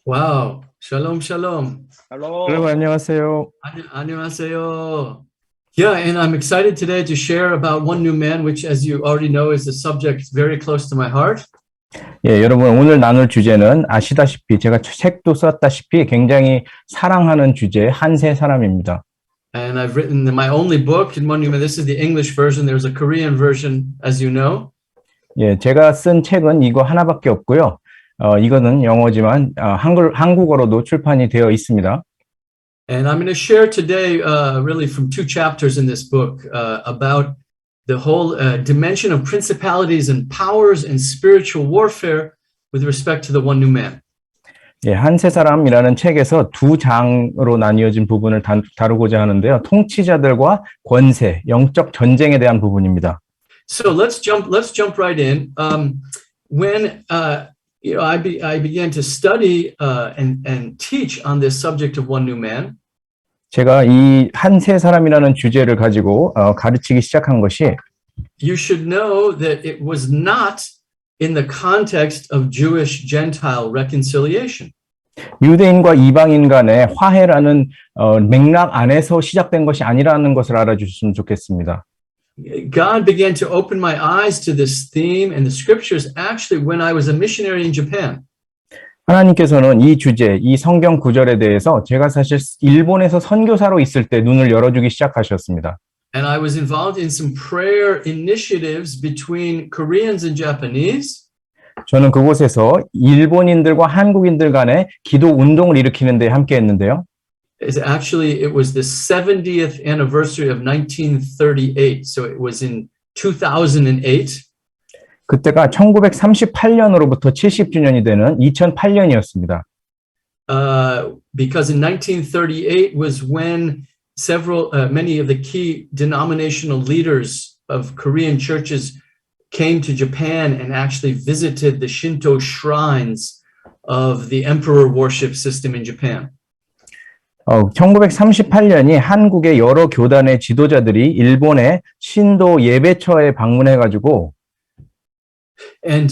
Wow. Shalom, shalom. 여러분 Hello. 안녕하세요. 안녕하세요. Yeah, and I'm excited today to share about One New Man, which, as you already know, is a subject very close to my heart. 예, 여러분 오늘 나눌 주제는 아시다시피 제가 책도 썼다시피 굉장히 사랑하는 주제 한세 사람입니다. And I've written my only book in One New Man. This is the English version. There's a Korean version, as you know. 예, 제가 쓴 책은 이거 하나밖에 없고요. 이거는 영어지만 한국어로도 출판이 되어 있습니다. And I'm going to share today, really from two chapters in this book, about the whole dimension of principalities and powers and spiritual warfare with respect to the One New Man. 예, 한세 사람이라는 책에서 두 장으로 나뉘어진 부분을 다루고자 하는데요. 통치자들과 권세, 영적 전쟁에 대한 부분입니다. So let's jump right in. When I began to study and teach on this subject of One New Man. 제가 이 한세 사람이라는 주제를 가지고 가르치기 시작한 것이 You should know that it was not in the context of Jewish-Gentile reconciliation. 유대인과 이방인 간의 화해라는 맥락 안에서 시작된 것이 아니라는 것을 알아주셨으면 좋겠습니다. God began to open my eyes to this theme and the scriptures actually when I was a missionary in Japan. 하나님께서는 이 주제, 이 성경 구절에 대해서 제가 사실 일본에서 선교사로 있을 때 눈을 열어주기 시작하셨습니다. And I was involved in some prayer initiatives between Koreans and Japanese. 저는 그곳에서 일본인들과 한국인들 간의 기도 운동을 일으키는 데 함께 했는데요. It was the 70th anniversary of 1938. So it was in 2008. 그때가 1938년으로부터 70주년이 되는 2008년이었습니다. Because in 1938 was when many of the key denominational leaders of Korean churches came to Japan and actually visited the Shinto shrines of the emperor worship system in Japan. 1938년이 한국의 여러 교단의 지도자들이 일본의 신도 예배처에 방문해가지고 And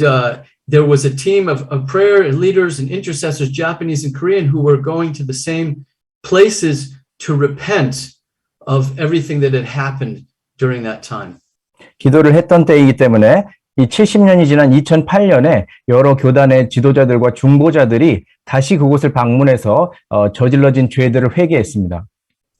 there was a team of prayer leaders and intercessors, Japanese and Korean, who were going to the same places to repent of everything that had happened during that time. 기도를 했던 때이기 때문에 이 70년이 지난 2008년에 여러 교단의 지도자들과 중보자들이 다시 그곳을 방문해서 저질러진 죄들을 회개했습니다.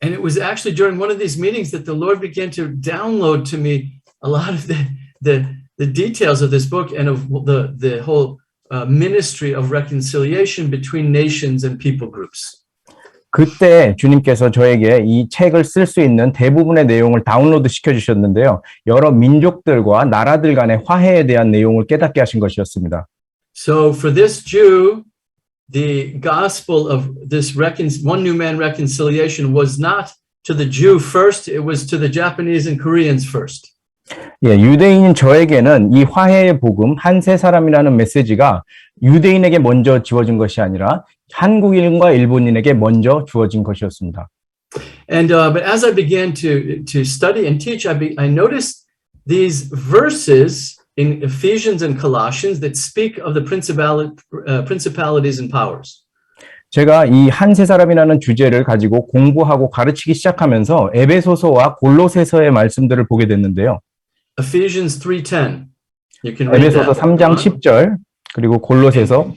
And it was actually during one of these meetings that the Lord began to download to me a lot of the details of this book and of the whole ministry of reconciliation between nations and people groups. 그때 주님께서 저에게 이 책을 쓸 수 있는 대부분의 내용을 다운로드 시켜주셨는데요. 여러 민족들과 나라들 간의 화해에 대한 내용을 깨닫게 하신 것이었습니다. So for this Jew, the gospel of this One New Man reconciliation was not to the Jew first, it was to the Japanese and Koreans first. 예, 유대인인 저에게는 이 화해의 복음, 한세 사람이라는 메시지가 유대인에게 먼저 지워진 것이 아니라 한국인과 일본인에게 먼저 주어진 것이었습니다. And but as I began to study and teach, I noticed these verses in Ephesians and Colossians that speak of the principalities and powers. 제가 이 한세 사람이라는 주제를 가지고 공부하고 가르치기 시작하면서 에베소서와 골로새서의 말씀들을 보게 됐는데요. Ephesians 3:10. You can read 에베소서 that. 3장 10절 그리고 골로새서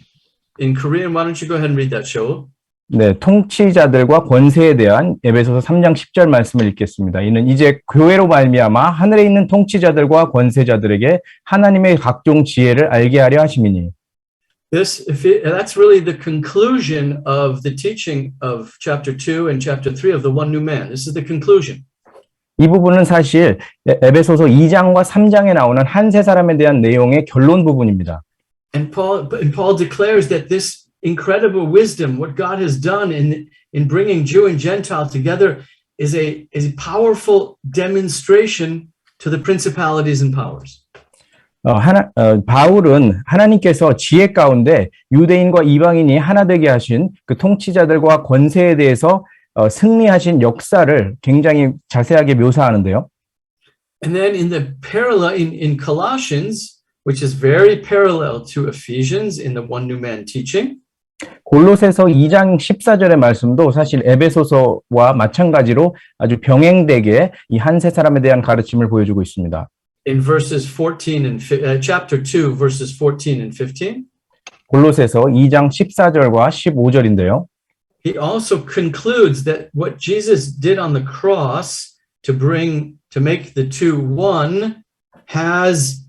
In Korean, why don't you go ahead and read that, Shoel? 네, 통치자들과 권세에 대한 에베소서 3장 10절 말씀을 읽겠습니다. 이는 이제 교회로 말미암아 하늘에 있는 통치자들과 권세자들에게 하나님의 각종 지혜를 알게 하려 하심이니. That's really the conclusion of the teaching of chapter 2 and chapter 3 of the One New Man. This is the conclusion. 이 부분은 사실 에베소서 2장과 3장에 나오는 한세 사람에 대한 내용의 결론 부분입니다. And Paul declares that this incredible wisdom, what God has done in bringing Jew and Gentile together, is a powerful demonstration to the principalities and powers. 바울은 하나님께서 지혜 가운데 유대인과 이방인이 하나 되게 하신 그 통치자들과 권세에 대해서 승리하신 역사를 굉장히 자세하게 묘사하는데요. And then in the parallel in Colossians, which is very parallel to Ephesians in the One New Man teaching. 골로새서 2장 14절의 말씀도 사실 에베소서와 마찬가지로 아주 병행되게 이 한 세 사람에 대한 가르침을 보여주고 있습니다. In verses 14 and chapter 2, verses 14 and 15, 골로새서 2장 14절과 15절인데요. he also concludes that what Jesus did on the cross to make the two one has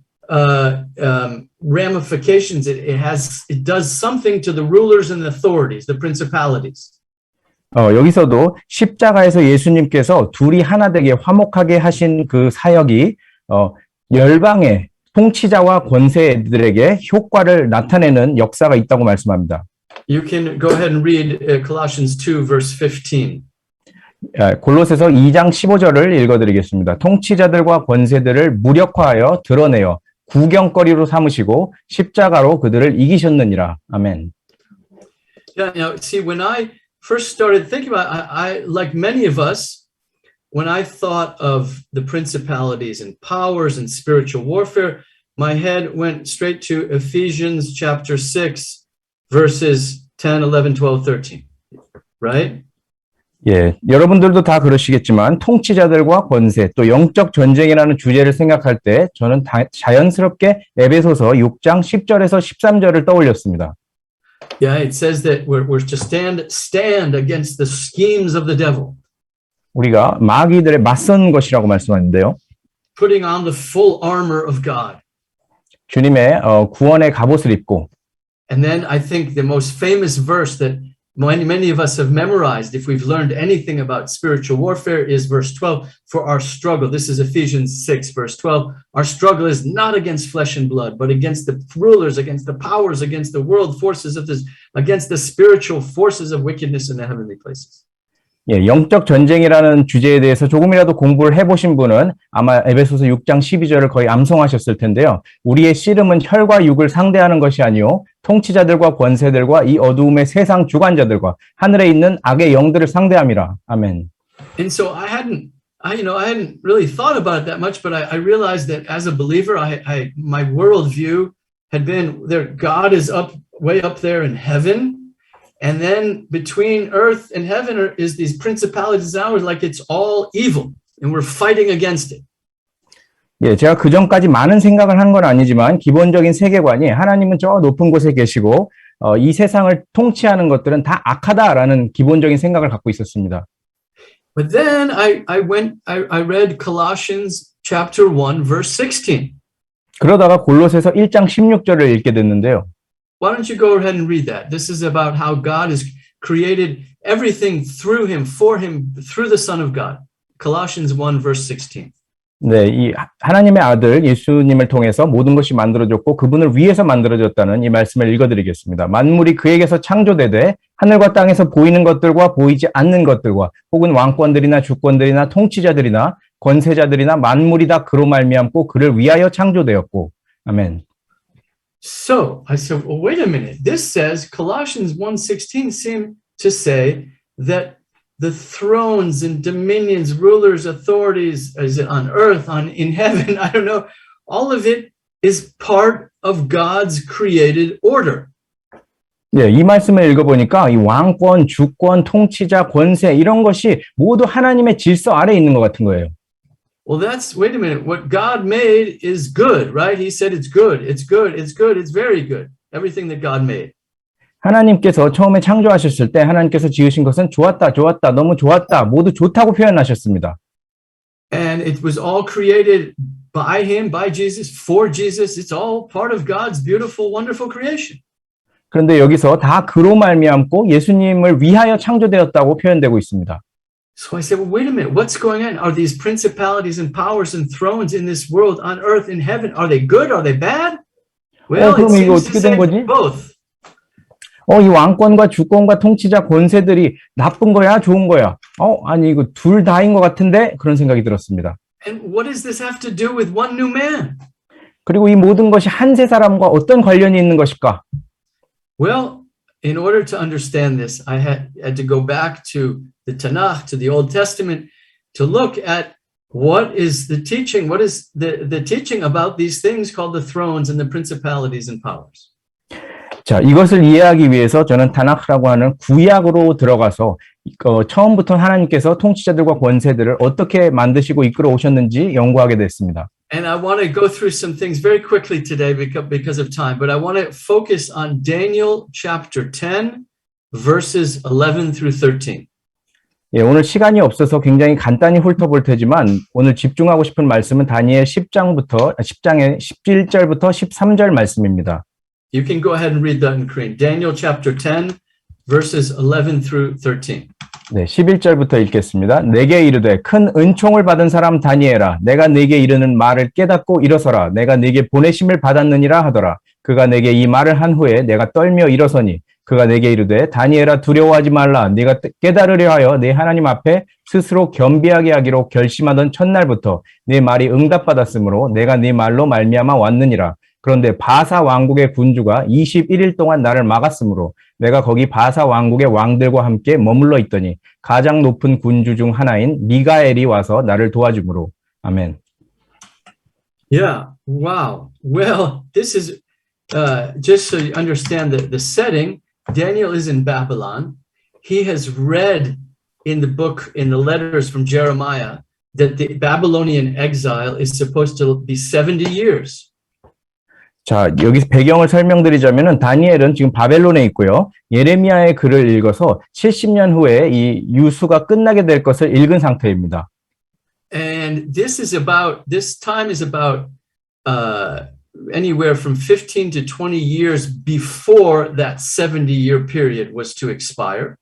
ramifications. It does something to the rulers and the authorities, the principalities. 여기서도 십자가에서 예수님께서 둘이 하나 되게 화목하게 하신 그 사역이 열방의 통치자와 권세들에게 효과를 나타내는 역사가 있다고 말씀합니다. You can go ahead and read Colossians 2 verse 15. 골로새서 2장 15절을 읽어드리겠습니다. 통치자들과 권세들을 무력화하여 드러내어 구경거리로 삼으시고 십자가로 그들을 이기셨느니라. 아멘. Yeah, see, when I first started thinking about it, I like many of us, when I thought of the principalities and powers and spiritual warfare, my head went straight to Ephesians chapter 6, verses 10, 11, 12, 13. Right? 예, 여러분들도 다 그러시겠지만 통치자들과 권세 또 영적 전쟁이라는 주제를 생각할 때 저는 자연스럽게 에베소서 6장 10절에서 13절을 떠올렸습니다. Yeah, it says that we're to stand against the schemes of the devil. 우리가 마귀들의 맞선 것이라고 말씀하는데요. Putting on the full armor of God. 주님의 구원의 갑옷을 입고. And then I think the most famous verse that many of us have memorized, if we've learned anything about spiritual warfare, is verse 12. For our struggle, this is Ephesians 6, verse 12. Our struggle is not against flesh and blood, but against the rulers, against the powers, against the world forces of this, against the spiritual forces of wickedness in the heavenly places. 예, 영적 전쟁이라는 주제에 대해서 조금이라도 공부를 해보신 분은 아마 에베소서 6장 12절을 거의 암송하셨을 텐데요. 우리의 씨름은 혈과 육을 상대하는 것이 아니요 통치자들과 권세들과 이 어두움의 세상 주관자들과 하늘에 있는 악의 영들을 상대함이라. 아멘. And so I hadn't really thought about it that much, but I realized that as a believer, my worldview had been there. God is way up there in heaven. And then between earth and heaven is these principalities and powers, like it's all evil, and we're fighting against it. 예, 제가 그 전까지 많은 생각을 한 건 아니지만 기본적인 세계관이 하나님은 저 높은 곳에 계시고 이 세상을 통치하는 것들은 다 악하다라는 기본적인 생각을 갖고 있었습니다. But then I read Colossians chapter 1 verse 16. 그러다가 골로새서 1장 16절을 읽게 됐는데요. Why don't you go ahead and read that? This is about how God has created everything through him, for him, through the Son of God. Colossians 1 verse 16. 네, 이 하나님의 아들 예수님을 통해서 모든 것이 만들어졌고 그분을 위해서 만들어졌다는 이 말씀을 읽어드리겠습니다. 만물이 그에게서 창조되되 하늘과 땅에서 보이는 것들과 보이지 않는 것들과 혹은 왕권들이나 주권들이나 통치자들이나 권세자들이나 만물이 다 그로 말미암고 그를 위하여 창조되었고. 아멘. So I said, well, wait a minute. This says Colossians 1:16 seem to say that the thrones and dominions, rulers, authorities, is it on earth, in heaven, I don't know, all of it is part of God's created order. 네, 이 말씀을 읽어보니까 이 왕권, 주권, 통치자, 권세 이런 것이 모두 하나님의 질서 아래에 있는 것 같은 거예요. Well, wait a minute. What God made is good, right? He said it's good, it's good, it's good, it's very good. Everything that God made. 하나님께서 처음에 창조하셨을 때 하나님께서 지으신 것은 좋았다, 좋았다, 너무 좋았다, 모두 좋다고 표현하셨습니다. And it was all created by him, by Jesus, for Jesus. It's all part of God's beautiful, wonderful creation. 그런데 여기서 다 그로 말미암고 예수님을 위하여 창조되었다고 표현되고 있습니다. So I said, well, wait a minute, what's going on? Are these principalities and powers and thrones in this world, on earth, in heaven, are they good? Are they bad? Well, it 그럼 이거 seems 어떻게 to 된 say 거지? both. 이 왕권과 주권과 통치자, 권세들이 나쁜 거야, 좋은 거야? 아니 이거 둘 다인 것 같은데 그런 생각이 들었습니다. And what does this have to do with one new man? 그리고 이 모든 것이 한 세 사람과 어떤 관련이 있는 것일까? Well, in order to understand this, I had to go back to the Tanakh, to the Old Testament, to look at what is the teaching, what is the teaching about these things called the thrones and the principalities and powers. 자, 이것을 이해하기 위해서 저는 타나크라고 하는 구약으로 들어가서 처음부터 하나님께서 통치자들과 권세들을 어떻게 만드시고 이끌어 오셨는지 연구하게 됐습니다. And I want to go through some things very quickly today because of time, but I want to focus on Daniel chapter 10, verses 11 through 13. 예, 오늘 시간이 없어서 굉장히 간단히 훑어볼 테지만 오늘 집중하고 싶은 말씀은 다니엘 10장의 11절부터 13절 말씀입니다. You can go ahead and read that in Korean. Daniel chapter 10, verses 11 through 13. 네, 11절부터 읽겠습니다. 내게 이르되 큰 은총을 받은 사람 다니엘아, 내가 네게 이르는 말을 깨닫고 일어서라. 내가 네게 보내심을 받았느니라 하더라. 그가 내게 이 말을 한 후에 내가 떨며 일어서니 그가 내게 이르되 다니엘아 두려워하지 말라. 네가 깨달으려 하여 네 하나님 앞에 스스로 겸비하게 하기로 결심하던 첫날부터 네 말이 응답받았으므로 내가 네 말로 말미암아 왔느니라. 그런데 바사 왕국의 군주가 21일 동안 나를 막았으므로 내가 거기 바사 왕국의 왕들과 함께 머물러 있더니 가장 높은 군주 중 하나인 미가엘이 와서 나를 도와주므로. 아멘. Yeah, wow. Well, this is just so you understand the setting. Daniel is in Babylon. He has read in the letters from Jeremiah, that the Babylonian exile is supposed to be 70 years. 자, 여기서 배경을 설명드리자면은 다니엘은 지금 바벨론에 있고요. 예레미야의 글을 읽어서 70년 후에 이 유수가 끝나게 될 것을 읽은 상태입니다. And this time is about anywhere from 15 to 20 years before that 70-year period was to expire.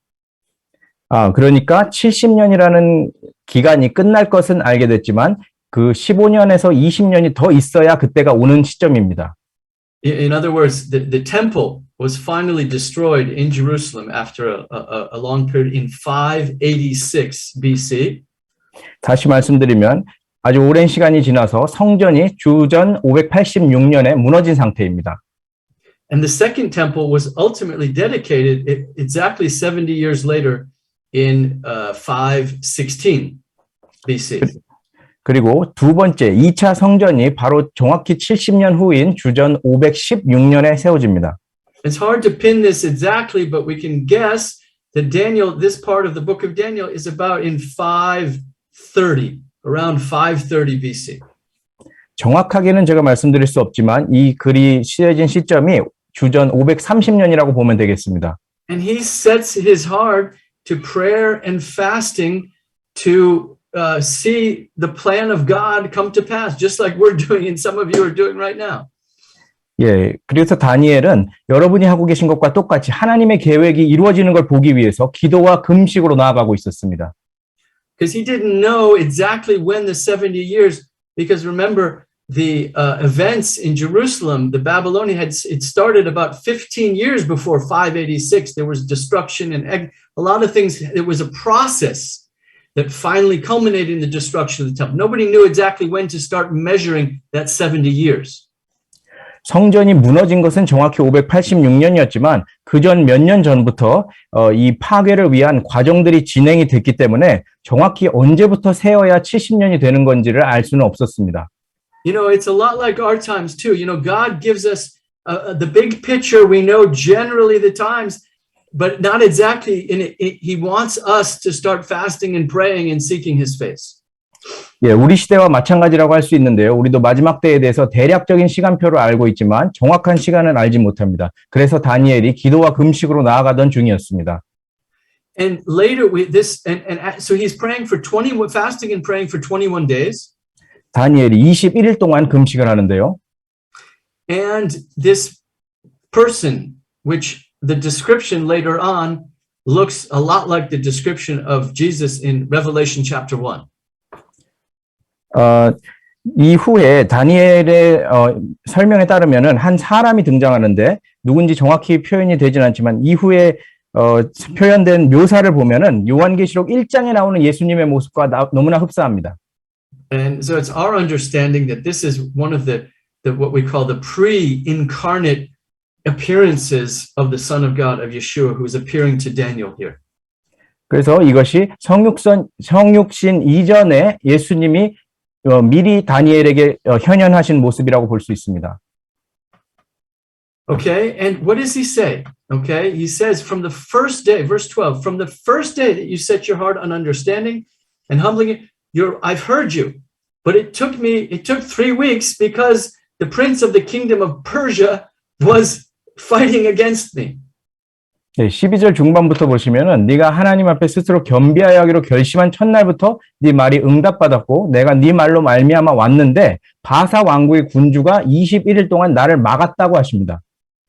그러니까 70년이라는 기간이 끝날 것은 알게 됐지만 그 15년에서 20년이 더 있어야 그때가 오는 시점입니다. In other words, the temple was finally destroyed in Jerusalem after a long period in 586 BC. 다시 말씀드리면 아주 오랜 시간이 지나서 성전이 주전 586년에 무너진 상태입니다. And the second temple was ultimately dedicated exactly 70 years later in 516 BC. 그리고 두 번째 2차 성전이 바로 정확히 70년 후인 주전 516년에 세워집니다. It's hard to pin this exactly, but we can guess that this part of the book of Daniel is about in 530, around 530 BC. 정확하게는 제가 말씀드릴 수 없지만 이 글이 쓰여진 시점이 주전 530년이라고 보면 되겠습니다. And he sets his heart to prayer and fasting to see the plan of God come to pass, just like we're doing and some of you are doing right now. 예, 그래서 다니엘은 여러분이 하고 계신 것과 똑같이 하나님의 계획이 이루어지는 걸 보기 위해서 기도와 금식으로 나아가고 있었습니다. Because he didn't know exactly when the 70 years, because remember the events in Jerusalem, the Babylonian it started about 15 years before 586. There was destruction and a lot of things. It was a process that finally culminated in the destruction of the temple. Nobody knew exactly when to start measuring that 70 years. 성전이 무너진 것은 정확히 586년이었지만 그 전 몇 년 전부터 이 파괴를 위한 과정들이 진행이 됐기 때문에 정확히 언제부터 세어야 70년이 되는 건지를 알 수는 없었습니다. You know, it's a lot like our times too. You know, God gives us the big picture. We know generally the times, but not exactly. He wants us to start fasting and praying and seeking His face. 예, 우리 시대와 마찬가지라고 할 수 있는데요. 우리도 마지막 때에 대해서 대략적인 시간표를 알고 있지만 정확한 시간은 알지 못합니다. 그래서 다니엘이 기도와 금식으로 나아가던 중이었습니다. And later, so he's praying for fasting and praying for 21 days. 다니엘이 21일 동안 금식을 하는데요. And this person, which the description later on looks a lot like the description of Jesus in Revelation chapter 1. 이후에 다니엘의 설명에 따르면은 한 사람이 등장하는데 누군지 정확히 표현이 되진 않지만 이후에 표현된 묘사를 보면은 요한계시록 1장에 나오는 예수님의 모습과 너무나 흡사합니다. And so it's our understanding that this is one of the what we call the pre-incarnate appearances of the Son of God, of Yeshua, who is appearing to Daniel here. 그래서 이것이 성육신 이전에 예수님이 미리 다니엘에게 현현하신 모습이라고 볼 수 있습니다. Okay, and what does he say? Okay, he says from the first day, verse 12, from the first day that you set your heart on understanding and humbling it, I've heard you, but it took 3 weeks because the prince of the kingdom of Persia was fighting against me. 네, 12절 중반부터 보시면은 네가 하나님 앞에 스스로 겸비하여 하기로 결심한 첫날부터 네 말이 응답받았고 내가 네 말로 말미암아 왔는데 바사 왕국의 군주가 21일 동안 나를 막았다고 하십니다.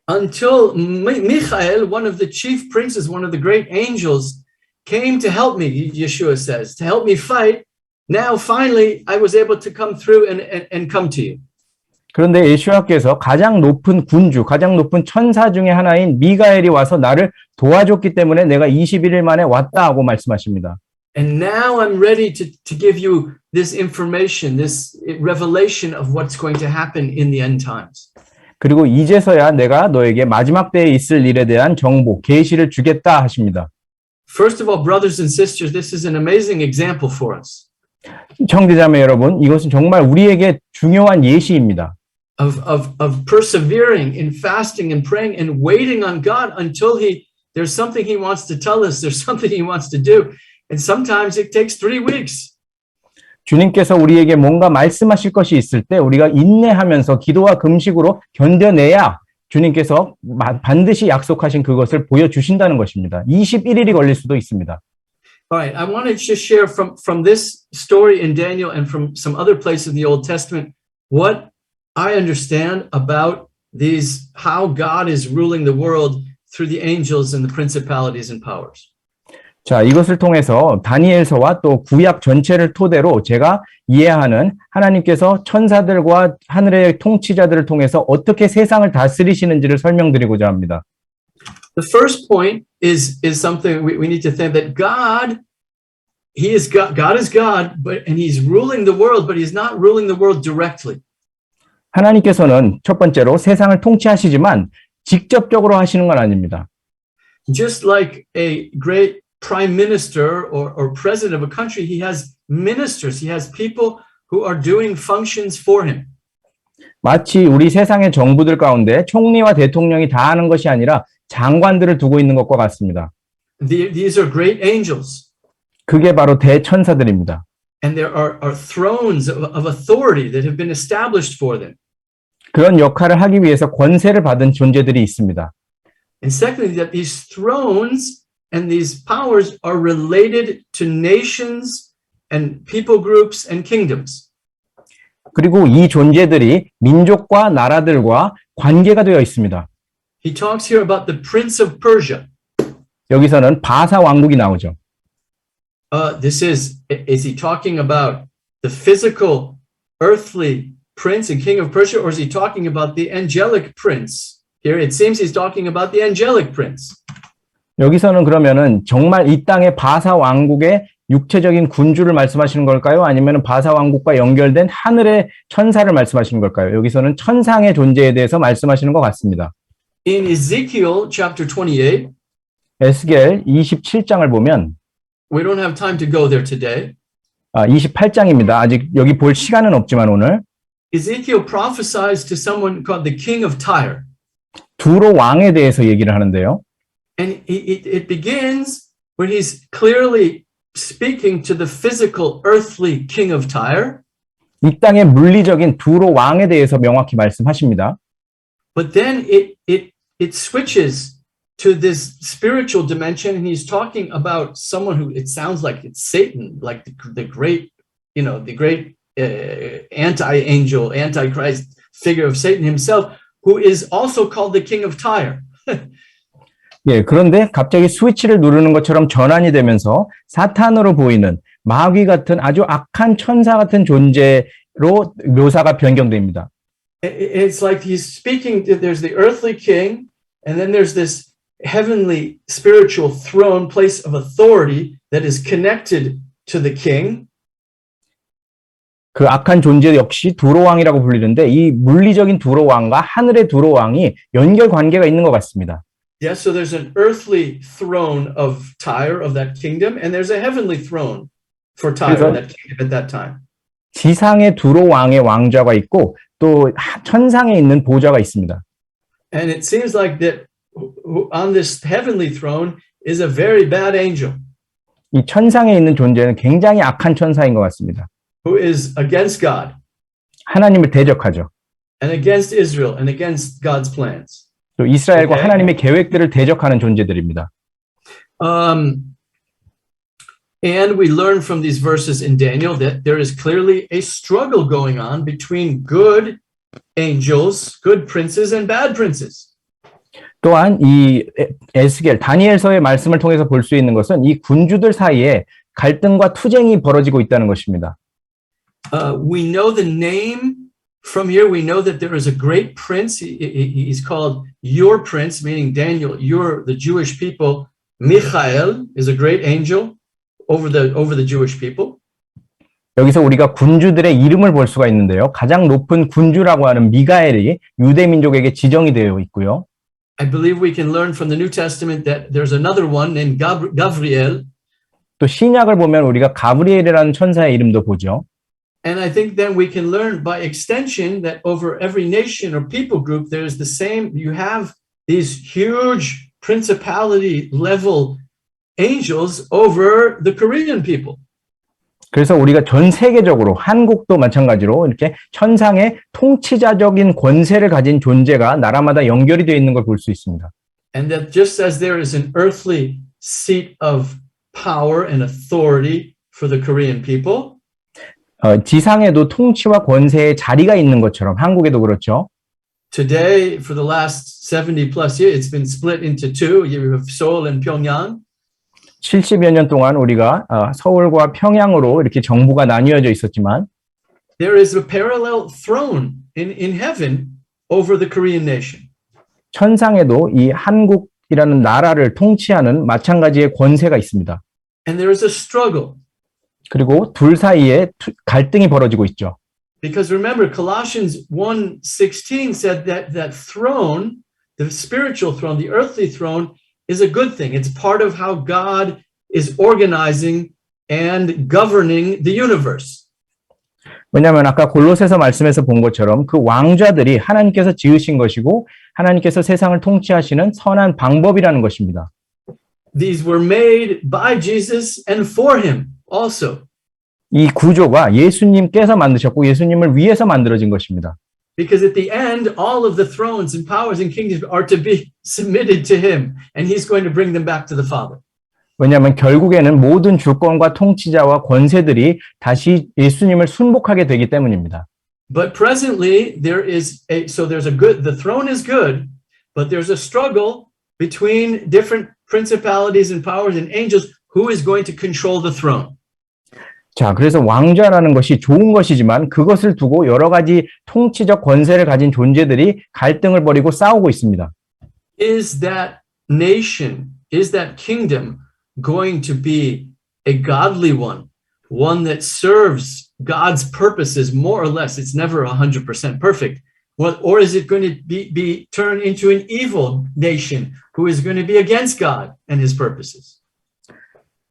Until Michael, one of the chief princes, one of the great angels, came to help me, Yeshua says, to help me fight. Now finally I was able to come through and come to you. 그런데 예수와께서 가장 높은 군주, 가장 높은 천사 중에 하나인 미가엘이 와서 나를 도와줬기 때문에 내가 21일 만에 왔다 하고 말씀하십니다. And now I'm ready to give you this information, this revelation of what's going to happen in the end times. 그리고 이제서야 내가 너에게 마지막 때에 있을 일에 대한 정보, 계시를 주겠다 하십니다. First of all, brothers and sisters, this is an amazing example for us. 형제자매 여러분, 이것은 정말 우리에게 중요한 예시입니다. Of persevering in fasting and praying and waiting on God until there's something he wants to tell us, there's something he wants to do. And sometimes it takes 3 weeks. 주님께서 우리에게 뭔가 말씀하실 것이 있을 때 우리가 인내하면서 기도와 금식으로 견뎌내야 주님께서 반드시 약속하신 그것을 보여주신다는 것입니다. 21일이 걸릴 수도 있습니다. All right, I want to just share from this story in Daniel and from some other places in the Old Testament what I understand about how God is ruling the world through the angels and the principalities and powers. 자, 이것을 통해서 다니엘서와 또 구약 전체를 토대로 제가 이해하는 하나님께서 천사들과 하늘의 통치자들을 통해서 어떻게 세상을 다스리시는지를 설명드리고자 합니다. The first point is something we need to think that God is God, and he's ruling the world, but he's not ruling the world directly. 하나님께서는 첫 번째로 세상을 통치하시지만 직접적으로 하시는 건 아닙니다. Just like a great prime minister or president of a country, he has ministers, he has people who are doing functions for him. 마치 우리 세상의 정부들 가운데 총리와 대통령이 다 하는 것이 아니라 장관들을 두고 있는 것과 같습니다. These are great angels. 그게 바로 대천사들입니다. And there are thrones of authority that have been established for them. 그런 역할을 하기 위해서 권세를 받은 존재들이 있습니다. And secondly, that these thrones and these powers are related to nations and people groups and kingdoms. 그리고 이 존재들이 민족과 나라들과 관계가 되어 있습니다. He talks here about the prince of Persia. 여기서는 바사 왕국이 나오죠. Is he talking about the physical, earthly prince and king of Persia, or is he talking about the angelic prince? Here it seems he's talking about the angelic prince. 여기서는 그러면은 정말 이 땅의 바사 왕국의 육체적인 군주를 말씀하시는 걸까요? 아니면 바사 왕국과 연결된 하늘의 천사를 말씀하시는 걸까요? 여기서는 천상의 존재에 대해서 말씀하시는 것 같습니다. In Ezekiel chapter 28, 에스겔 27장을 보면 we don't have time to go there today. 28장입니다. 아직 여기 볼 시간은 없지만 오늘 Ezekiel prophesies to someone called the king of Tyre. 두로 왕에 대해서 얘기를 하는데요. And it begins when he's clearly speaking to the physical, earthly king of Tyre. 이 땅의 물리적인 두로 왕에 대해서 명확히 말씀하십니다. But then it switches to this spiritual dimension, and he's talking about someone who it sounds like it's Satan, like the great, the great anti-angel, antichrist figure of Satan himself, who is also called the king of Tyre. 예, 그런데 갑자기 스위치를 누르는 것처럼 전환이 되면서 사탄으로 보이는 마귀 같은 아주 악한 천사 같은 존재로 묘사가 변경됩니다. It's like he's speaking, there's the earthly king, and then there's this heavenly spiritual throne, place of authority that is connected to the king. 그 악한 존재 역시 두로왕이라고 불리는데 이 물리적인 두로왕과 하늘의 두로왕이 연결 관계가 있는 것 같습니다. Yes, so there's an earthly throne of Tyre, of that kingdom, and there's a heavenly throne for Tyre, that kingdom at that time. 지상의 두로왕의 왕좌가 있고 또 천상에 있는 보좌가 있습니다. And it seems like that on this heavenly throne is a very bad angel 이 천상에 있는 존재는 굉장히 악한 천사인 것 같습니다. who is against God 하나님을 대적하죠. and against Israel and against God's plans. 또 이스라엘과 오케이. 하나님의 계획들을 대적하는 존재들입니다. And we learn from these verses in Daniel that there is clearly a struggle going on between good angels, good princes, and bad princes. 또한 이 에스겔, 다니엘서의 말씀을 통해서 볼 수 있는 것은 이 군주들 사이에 갈등과 투쟁이 벌어지고 있다는 것입니다. We know the name from here. We know that there is a great prince. He's called your prince, meaning Daniel, you're the Jewish people. Michael is a great angel over the Jewish people. 여기서 우리가 군주들의 이름을 볼 수가 있는데요. 가장 높은 군주라고 하는 미가엘이 유대 민족에게 지정이 되어 있고요. I believe we can learn from the New Testament that there's another one named Gabriel. 또 신약을 보면 우리가 가브리엘이라는 천사의 이름도 보죠. And I think then we can learn by extension that over every nation or people group, there's the same, you have these huge principality level angels over the Korean people. 그래서 우리가 전 세계적으로 한국도 마찬가지로 이렇게 천상의 통치자적인 권세를 가진 존재가 나라마다 연결이 되어 있는 걸 볼 수 있습니다. And that just as there is an earthly seat of power and authority for the Korean people, 지상에도 통치와 권세의 자리가 있는 것처럼 한국에도 그렇죠. today, for the last 70 plus years, it's been split into two. You have Seoul and Pyongyang. 70여 년 동안 우리가 서울과 평양으로 이렇게 정부가 나뉘어져 있었지만 There is a parallel throne in heaven over the Korean nation. 천상에도 이 한국이라는 나라를 통치하는 마찬가지의 권세가 있습니다. And there is a struggle. 그리고 둘 사이에 갈등이 벌어지고 있죠. Because remember, Colossians 1:16 said that that throne, the spiritual throne, the earthly throne, is a good thing. It's part of how God is organizing and governing the universe. 왜냐하면 아까 골로새서 말씀에서 본 것처럼 그 왕좌들이 하나님께서 지으신 것이고 하나님께서 세상을 통치하시는 선한 방법이라는 것입니다. These were made by Jesus and for him also. 이 구조가 예수님께서 만드셨고 예수님을 위해서 만들어진 것입니다. Because at the end, all of the thrones and powers and kingdoms are to be submitted to him, and he's going to bring them back to the Father. 왜냐하면 결국에는 모든 주권과 통치자와 권세들이 다시 예수님을 순복하게 되기 때문입니다. But presently, there's the throne is good, but there's a struggle between different principalities and powers and angels who is going to control the throne. 자, 그래서 왕좌라는 것이 좋은 것이지만 그것을 두고 여러 가지 통치적 권세를 가진 존재들이 갈등을 벌이고 싸우고 있습니다. Is that nation, is that kingdom going to be a godly one that serves God's purposes more or less? It's never 100% perfect. Or is it going to be turned into an evil nation who is going to be against God and his purposes?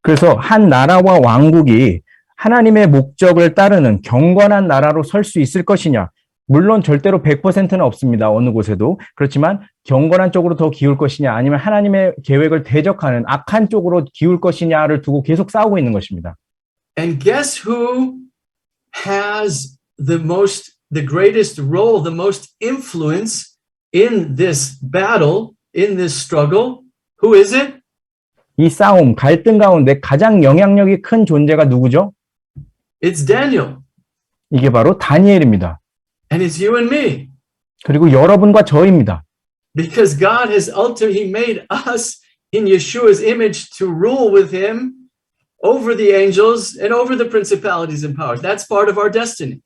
그래서 한 나라와 왕국이 하나님의 목적을 따르는 경건한 나라로 설 수 있을 것이냐? 물론 절대로 100%는 없습니다. 어느 곳에도. 그렇지만 경건한 쪽으로 더 기울 것이냐 아니면 하나님의 계획을 대적하는 악한 쪽으로 기울 것이냐를 두고 계속 싸우고 있는 것입니다. And guess who has the greatest role, the most influence in this battle, in this struggle? Who is it? 이 싸움, 갈등 가운데 가장 영향력이 큰 존재가 누구죠? It's Daniel. 이게 바로 다니엘입니다. And it's you and me. 그리고 여러분과 저입니다. Because God has ultimately made us in Yeshua's image to rule with him over the angels and over the principalities and powers. That's part of our destiny.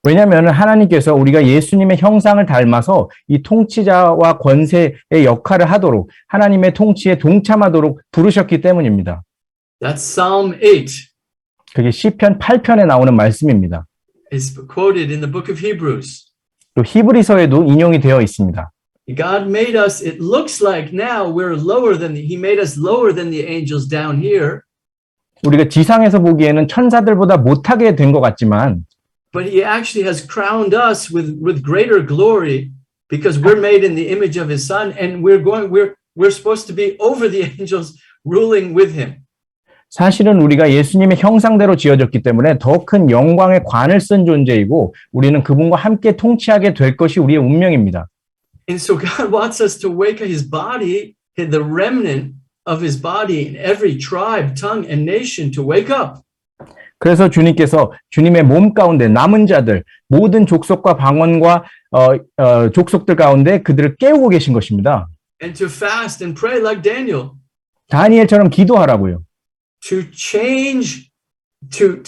왜냐하면 하나님께서 우리가 예수님의 형상을 닮아서 이 통치자와 권세의 역할을 하도록 하나님의 통치에 동참하도록 부르셨기 때문입니다. That's Psalm 8. 그게 시편 8편에 나오는 말씀입니다. It's quoted in the book of Hebrews. 또 히브리서에도 인용이 되어 있습니다. God made us, it looks like now we're lower than, he made us lower than the angels down here. 우리가 지상에서 보기에는 천사들보다 못하게 된 것 같지만 But he actually has crowned us with greater glory because we're made in the image of his son and we're supposed to be over the angels ruling with him. 사실은 우리가 예수님의 형상대로 지어졌기 때문에 더 큰 영광의 관을 쓴 존재이고 우리는 그분과 함께 통치하게 될 것이 우리의 운명입니다. And so God wants us to wake his body, the remnant of his body in every tribe, tongue, and nation to wake up. 그래서 주님께서 주님의 몸 가운데 남은 자들, 모든 족속과 방언과 족속들 가운데 그들을 깨우고 계신 것입니다. And to fast and pray like Daniel. 다니엘처럼 기도하라고요. To change, to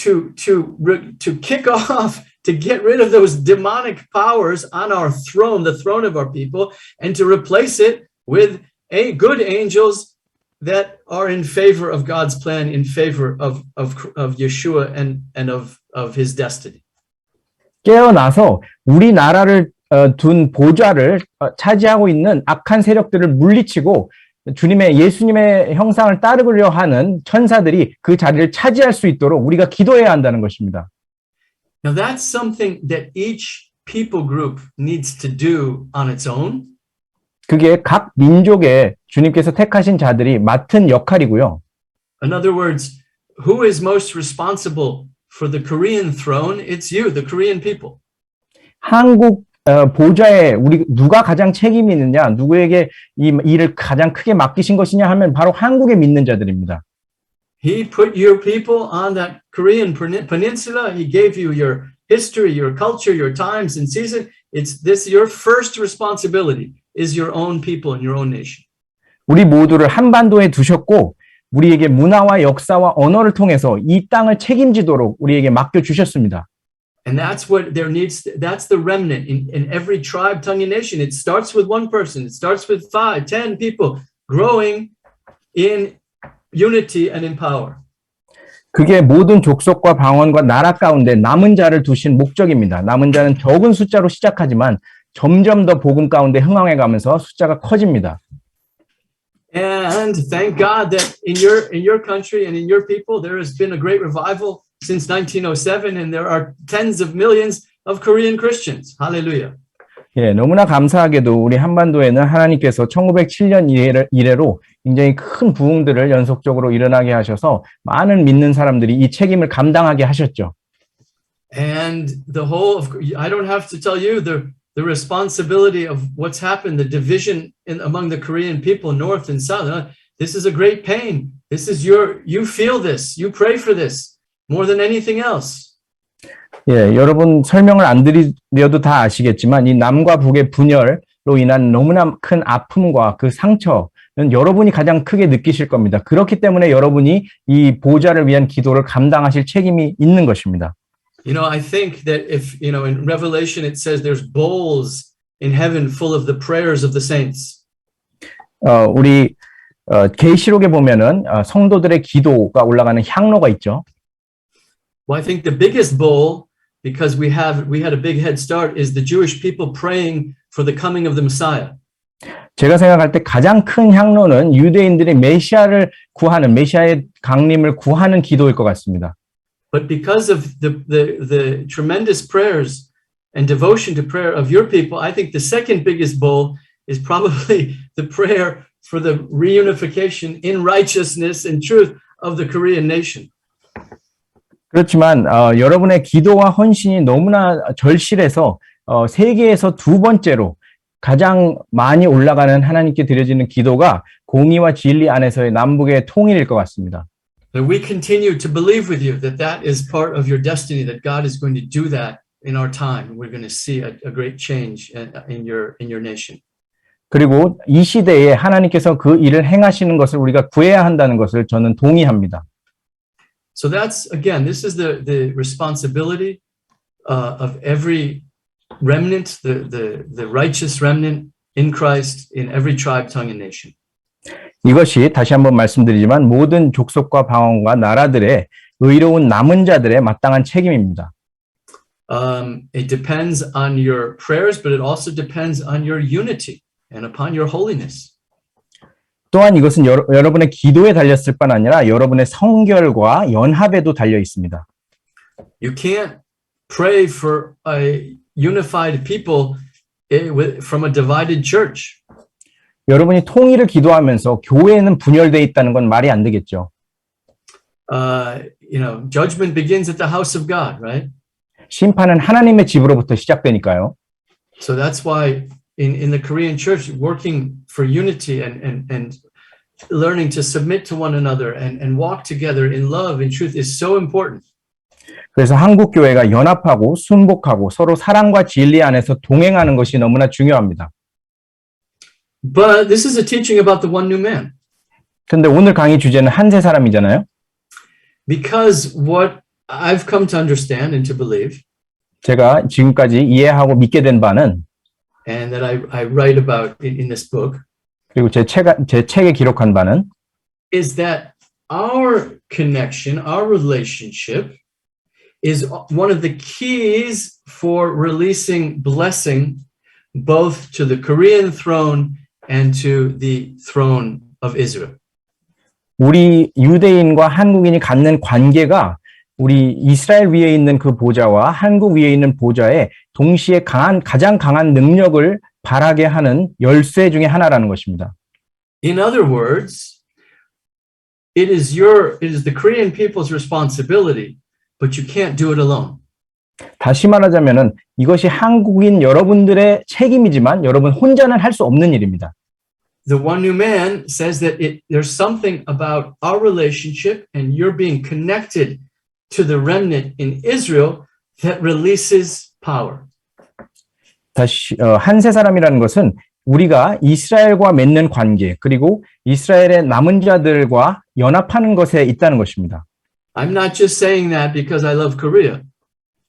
kick off, to get rid of those demonic powers on our throne, the throne of our people, and to replace it with good angels that are in favor of God's plan, in favor of Yeshua and of his destiny. 깨어나서 우리나라를 둔 보좌를 차지하고 있는 악한 세력들을 물리치고 주님의 예수님의 형상을 따르려 하는 천사들이 그 자리를 차지할 수 있도록 우리가 기도해야 한다는 것입니다. Now that's something that each people group needs to do on its own. 그게 각 민족의 주님께서 택하신 자들이 맡은 역할이고요. In other words, who is most responsible for the Korean throne? It's you, the Korean people. 한국 보좌에 우리 누가 가장 책임이 있느냐, 누구에게 이 일을 가장 크게 맡기신 것이냐 하면 바로 한국의 믿는 자들입니다. He put your people on that Korean peninsula. He gave you your history, your culture, your times and season. It's this your first responsibility is your own people and your own nation. 우리 모두를 한반도에 두셨고 우리에게 문화와 역사와 언어를 통해서 이 땅을 책임지도록 우리에게 맡겨 주셨습니다. And that's what there needs. That's the remnant in every tribe, tongue, and nation. It starts with one person. It starts with 5, 10 people growing in unity and in power. 그게 모든 족속과 방언과 나라 가운데 남은 자를 두신 목적입니다. 남은 자는 적은 숫자로 시작하지만 점점 더 복음 가운데 흥황해 가면서 숫자가 커집니다. And thank God that in your country and in your people there has been a great revival since 1907 and there are tens of millions of Korean Christians. Hallelujah. 예, 너무나 감사하게도 우리 한반도에는 하나님께서 1907년 이래로 굉장히 큰 부흥들을 연속적으로 일어나게 하셔서 많은 믿는 사람들이 이 책임을 감당하게 하셨죠. And the whole of, I don't have to tell you the responsibility of what's happened, the division among the Korean people, North and South. This is a great pain. This is you feel this, you pray for this more than anything else. 예, 여러분 설명을 안 드려도 다 아시겠지만 이 남과 북의 분열로 인한 너무나 큰 아픔과 그 상처는 여러분이 가장 크게 느끼실 겁니다. 그렇기 때문에 여러분이 이 보좌를 위한 기도를 감당하실 책임이 있는 것입니다. You know, I think that if, in Revelation it says there's bowls in heaven full of the prayers of the saints. 우리 계시록에 보면은 성도들의 기도가 올라가는 향로가 있죠. Well, I think the biggest bowl, because we had a big head start, is the Jewish people praying for the coming of the Messiah. 제가 생각할 때 가장 큰 향로는 유대인들이 메시아의 강림을 구하는 기도일 것 같습니다. But because of the tremendous prayers and devotion to prayer of your people, I think the second biggest bowl is probably the prayer for the reunification in righteousness and truth of the Korean nation. 그렇지만 여러분의 기도와 헌신이 너무나 절실해서 세계에서 두 번째로 가장 많이 올라가는 하나님께 드려지는 기도가 공의와 진리 안에서의 남북의 통일일 것 같습니다. That we continue to believe with you that that is part of your destiny, that God is going to do that in our time. We're going to see a great change in your nation. 그리고 이 시대에 하나님께서 그 일을 행하시는 것을 우리가 구해야 한다는 것을 저는 동의합니다. So that's, again, this is the responsibility of every remnant, the righteous remnant in Christ in every tribe, tongue, and nation. 이것이 다시 한번 말씀드리지만 모든 족속과 방언과 나라들의 의로운 남은 자들의 마땅한 책임입니다. It depends on your prayers, but it also depends on your unity and upon your holiness. 또한 이것은 여러분의 기도에 달렸을 뿐 아니라 여러분의 성결과 연합에도 달려 있습니다. You can't pray for a unified people from a divided church. 여러분이 통일을 기도하면서 교회는 분열되어 있다는 건 말이 안 되겠죠. Judgment begins at the house of God, right? 심판은 하나님의 집으로부터 시작되니까요. So that's why in the Korean church, working for unity and learning to submit to one another and walk together in love and truth is so important. 그래서 한국 교회가 연합하고 순복하고 서로 사랑과 진리 안에서 동행하는 것이 너무나 중요합니다. But this is a teaching about the one new man. 근데 오늘 강의 주제는 한 세 사람이잖아요. Because what I've come to understand and to believe, 제가 지금까지 이해하고 믿게 된 바는, and that I write about in this book, 그리고 제 책에 기록한 바는, is that our connection, our relationship is one of the keys for releasing blessing both to the Korean throne and to the throne of Israel. 우리 유대인과 한국인이 갖는 관계가 우리 이스라엘 위에 있는 그 보좌와 한국 위에 있는 보좌에 동시에 가장 강한 능력을 발하게 하는 열쇠 중에 하나라는 것입니다. In other words, it is the Korean people's responsibility, but you can't do it alone. 다시 말하자면은 이것이 한국인 여러분들의 책임이지만 여러분 혼자는 할 수 없는 일입니다. The one new man says that there's something about our relationship and you're being connected to the remnant in Israel that releases power. 다시 한 세 사람이라는 것은 우리가 이스라엘과 맺는 관계 그리고 이스라엘의 남은 자들과 연합하는 것에 있다는 것입니다. I'm not just saying that because I love Korea.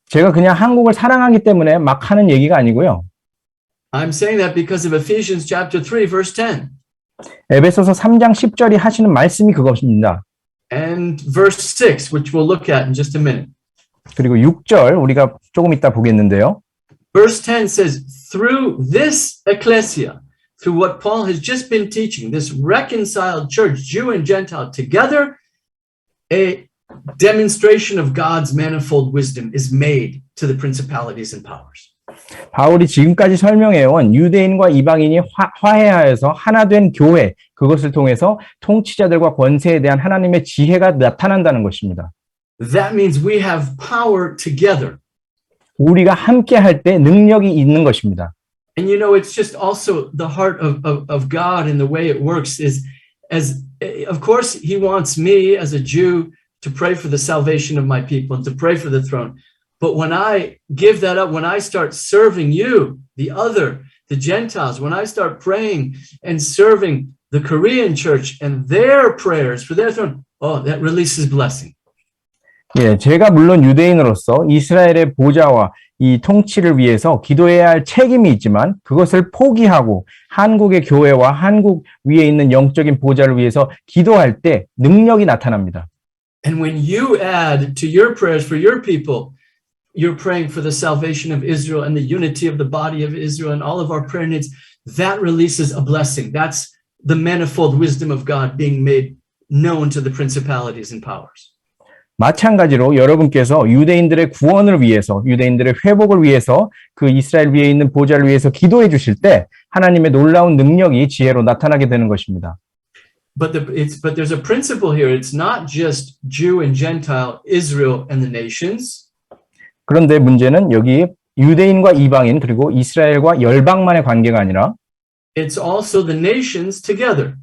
제가 그냥 한국을 사랑하기 때문에 막 하는 얘기가 아니고요. I'm saying that because of Ephesians chapter 3 verse 10. 에베소서 3장 10절이 하시는 말씀이 그것입니다. And verse 6 which we'll look at in just a minute. 그리고 6절 우리가 조금 이따 보겠는데요. Verse 10 says, through this ecclesia, through what Paul has just been teaching, this reconciled church, Jew and Gentile together, a demonstration of God's manifold wisdom is made to the principalities and powers. 바울이 지금까지 설명해온 유대인과 이방인이 화해하여서 하나 된 교회, 그것을 통해서 통치자들과 권세에 대한 하나님의 지혜가 나타난다는 것입니다. That means we have power together. 우리가 함께 할 때 능력이 있는 것입니다. And you know, it's just also the heart of God and the way it works is, of course, he wants me as a Jew to pray for the salvation of my people and to pray for the throne. But when I give that up, when I start serving you, the Gentiles, when I start praying and serving the Korean church and their prayers for their throne, that releases blessing. 예, 제가 물론 유대인으로서 이스라엘의 보좌와 이 통치를 위해서 기도해야 할 책임이 있지만 그것을 포기하고 한국의 교회와 한국 위에 있는 영적인 보좌를 위해서 기도할 때 능력이 나타납니다. And when you add to your prayers for your people, you're praying for the salvation of Israel and the unity of the body of Israel and all of our prayer needs, that releases a blessing. That's the manifold wisdom of God being made known to the principalities and powers. 마찬가지로 여러분께서 유대인들의 구원을 위해서, 유대인들의 회복을 위해서 그 이스라엘 위에 있는 보좌를 위해서 기도해 주실 때 하나님의 놀라운 능력이 지혜로 나타나게 되는 것입니다. But there's a principle here. It's not just Jew and Gentile, Israel and the nations. 그런데 문제는 여기 유대인과 이방인 그리고 이스라엘과 열방만의 관계가 아니라 It's also the nations together.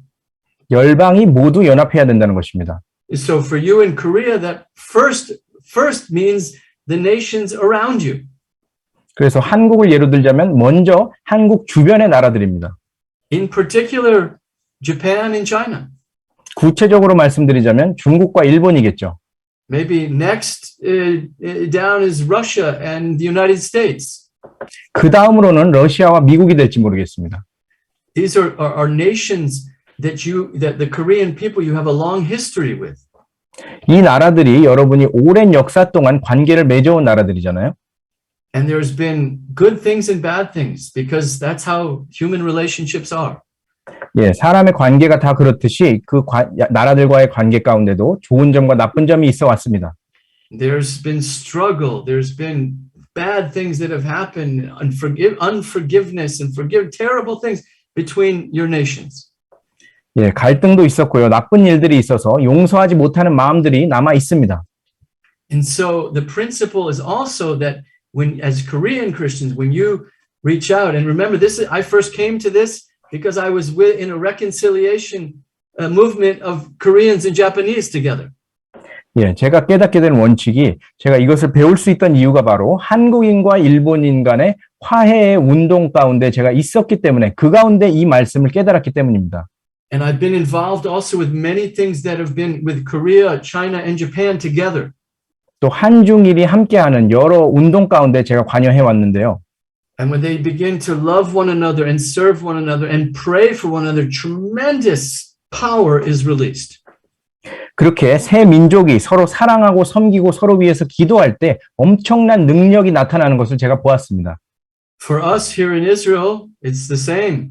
열방이 모두 연합해야 된다는 것입니다. So for you in Korea, that first means the nations around you. 그래서 한국을 예로 들자면 먼저 한국 주변의 나라들입니다. In particular, Japan and China. 구체적으로 말씀드리자면 중국과 일본이겠죠. Maybe next down is Russia and the United States. 그 다음으로는 러시아와 미국이 될지 모르겠습니다. These are nations that the Korean people you have a long history with. 이 나라들이 여러분이 오랜 역사 동안 관계를 맺어온 나라들이잖아요. And there's been good things and bad things because that's how human relationships are. 예, 사람의 관계가 다 그렇듯이 그 나라들과의 관계 가운데도 좋은 점과 나쁜 점이 있어 왔습니다. There's been struggle, there's been bad things that have happened, unforgiveness and terrible things between your nations. 예, 갈등도 있었고요. 나쁜 일들이 있어서 용서하지 못하는 마음들이 남아 있습니다. And so the principle is also that when, as Korean Christians, when you reach out, and remember this, I first came to this because I was in a reconciliation movement of Koreans and Japanese together. 예, 제가 깨닫게 된 원칙이 제가 이것을 배울 수 있던 이유가 바로 한국인과 일본인 간의 화해의 운동 가운데 제가 있었기 때문에 그 가운데 이 말씀을 깨달았기 때문입니다. And I've been involved also with many things that have been with Korea, China, and Japan together. 또 한중일이 함께하는 여러 운동 가운데 제가 관여해 왔는데요. And when they begin to love one another and serve one another and pray for one another, tremendous power is released. 그렇게 세 민족이 서로 사랑하고 섬기고 서로 위해서 기도할 때 엄청난 능력이 나타나는 것을 제가 보았습니다. For us here in Israel, it's the same.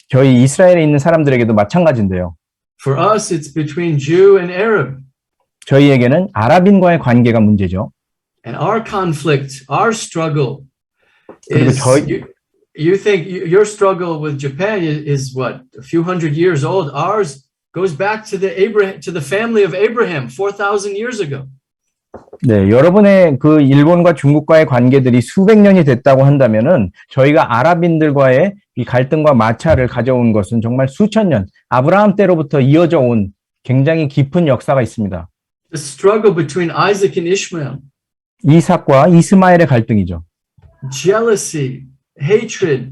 저희 이스라엘에 있는 사람들에게도 마찬가지인데요. For us, it's between Jew and Arab. 저희에게는 아랍인과의 관계가 문제죠. And our conflict, our struggle 그리고 is, you think your struggle with Japan is what, a few hundred years old. Ours goes back to the family of Abraham 4,000 years ago. 네, 여러분의 그 일본과 중국과의 관계들이 수백 년이 됐다고 한다면은 저희가 아랍인들과의 이 갈등과 마찰을 가져온 것은 정말 수천 년, 아브라함 때로부터 이어져 온 굉장히 깊은 역사가 있습니다. The struggle between Isaac and Ishmael. 이삭과 이스마엘의 갈등이죠. Jealousy, hatred,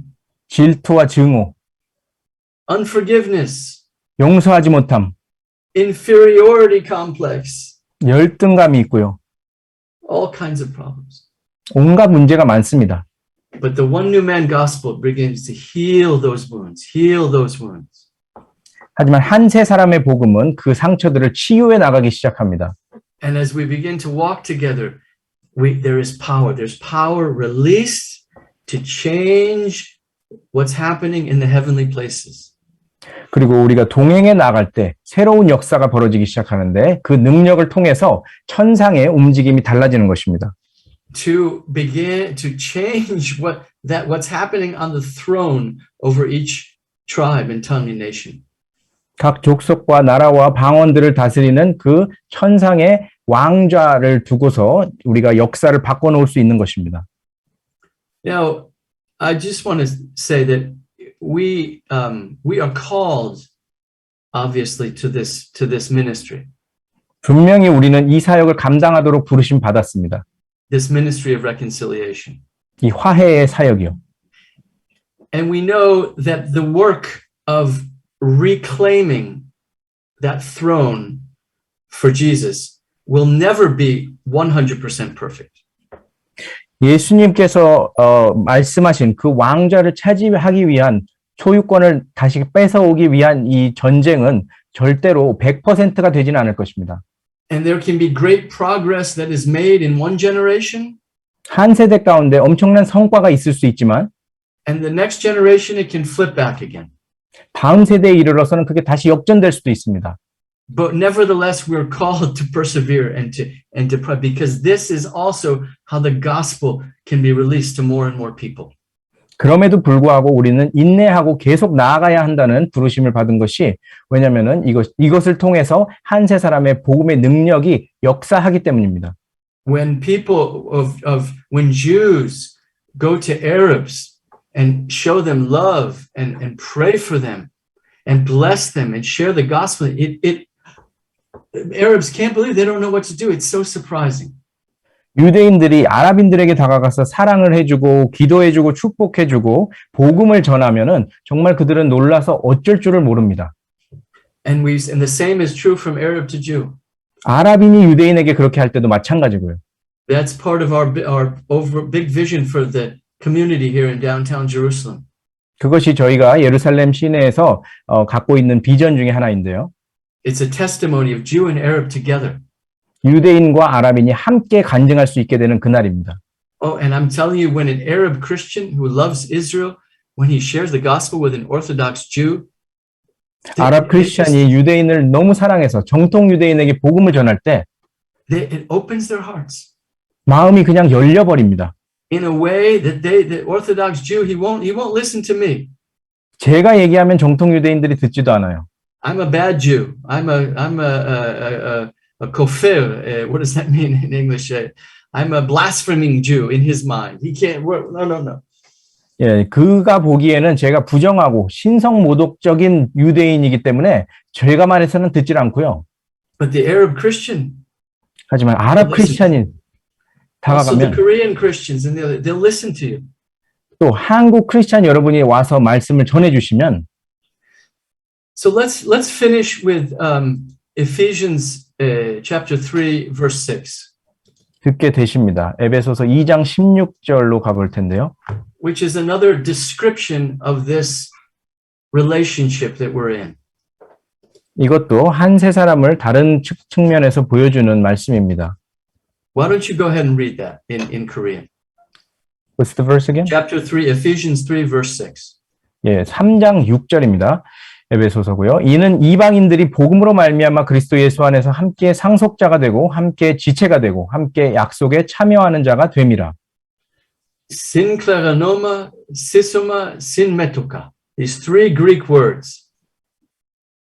질투와 증오, unforgiveness, 용서하지 못함, inferiority complex, 열등감이 있고요. all kinds of problems. 온갖 문제가 많습니다. But the one new man gospel begins to heal those wounds, heal those wounds. 하지만 한 세 사람의 복음은 그 상처들을 치유해 나가기 시작합니다. And as we begin to walk together, there is power. There's power released to change what's happening in the heavenly places. 그리고 우리가 동행해 나갈 때 새로운 역사가 벌어지기 시작하는데 그 능력을 통해서 천상의 움직임이 달라지는 것입니다. To begin to change what's happening on the throne over each tribe and tongue and nation. 각 족속과 나라와 방언들을 다스리는 그 천상의 왕좌를 두고서 우리가 역사를 바꿔놓을 수 있는 것입니다. Now, I just want to say that we are called, obviously, to this ministry. 분명히 우리는 이 사역을 감당하도록 부르심 받았습니다. This ministry of reconciliation. 이 화해의 사역이요. And we know that the work of reclaiming that throne for Jesus will never be 100% perfect. 예수님께서 말씀하신 그 왕좌를 차지하기 위한 소유권을 다시 뺏어오기 위한 이 전쟁은 절대로 100%가 되지는 않을 것입니다. And there can be great progress that is made in one generation. 한 세대 가운데 엄청난 성과가 있을 수 있지만 And the next generation it can flip back again. 다음 세대에 이르러서는 그게 다시 역전될 수도 있습니다. But nevertheless, we're called to persevere and to pray, because this is also how the gospel can be released to more and more people. 그럼에도 불구하고 우리는 인내하고 계속 나아가야 한다는 부르심을 받은 것이 왜냐면은 이것을 통해서 한 세 사람의 복음의 능력이 역사하기 때문입니다. When people when Jews go to Arabs and show them love and pray for them and bless them and share the gospel, Arabs can't believe, they don't know what to do. It's so surprising. 유대인들이 아랍인들에게 다가가서 사랑을 해주고 기도해주고 축복해주고 복음을 전하면은 정말 그들은 놀라서 어쩔 줄을 모릅니다. And the same is true from Arab to Jew. 아랍인이 유대인에게 그렇게 할 때도 마찬가지고요. That's part of our big vision for the community here in downtown Jerusalem. 그것이 저희가 예루살렘 시내에서 갖고 있는 비전 중에 하나인데요. It's a testimony of Jew and Arab together. 유대인과 아랍인이 함께 간증할 수 있게 되는 그날입니다. Oh, and I'm telling you, when an Arab Christian who loves Israel, when he shares the gospel with an Orthodox Jew, 아랍 크리스천이 유대인을 너무 사랑해서 정통 유대인에게 복음을 전할 때 it opens their hearts. 마음이 그냥 열려버립니다. in a way that the Orthodox Jew, he won't listen to me. 제가 얘기하면 정통 유대인들이 듣지도 않아요. I'm a bad Jew. I'm a kofir. What does that mean in English? I'm a blaspheming Jew in his mind. He can't work. No. 예, 그가 보기에는 제가 부정하고 신성모독적인 유대인이기 때문에 제가 말해서는 듣질 않고요. But the Arab Christian, 하지만 아랍 크리스찬이 also the 다가가면 Korean Christians, and they'll listen to you. 또 한국 크리스찬 여러분이 와서 말씀을 전해주시면 So let's finish with Ephesians chapter 3, verse 6, 듣게 되십니다. 에베소서 2장 16절로 가볼 텐데요. which is another description of this relationship that we're in. 이것도 한 세 사람을 다른 측면에서 보여주는 말씀입니다. Why don't you go ahead and read that in Korean? What's the verse again? Chapter 3, Ephesians 3, verse 6. 예, 3장 6절입니다. 에베소서고요. 이는 이방인들이 복음으로 말미암아 그리스도 예수 안에서 함께 상속자가 되고 함께 지체가 되고 함께 약속에 참여하는 자가 됨이라. Synkleranoma, sisoma, synmetoka. These three Greek words.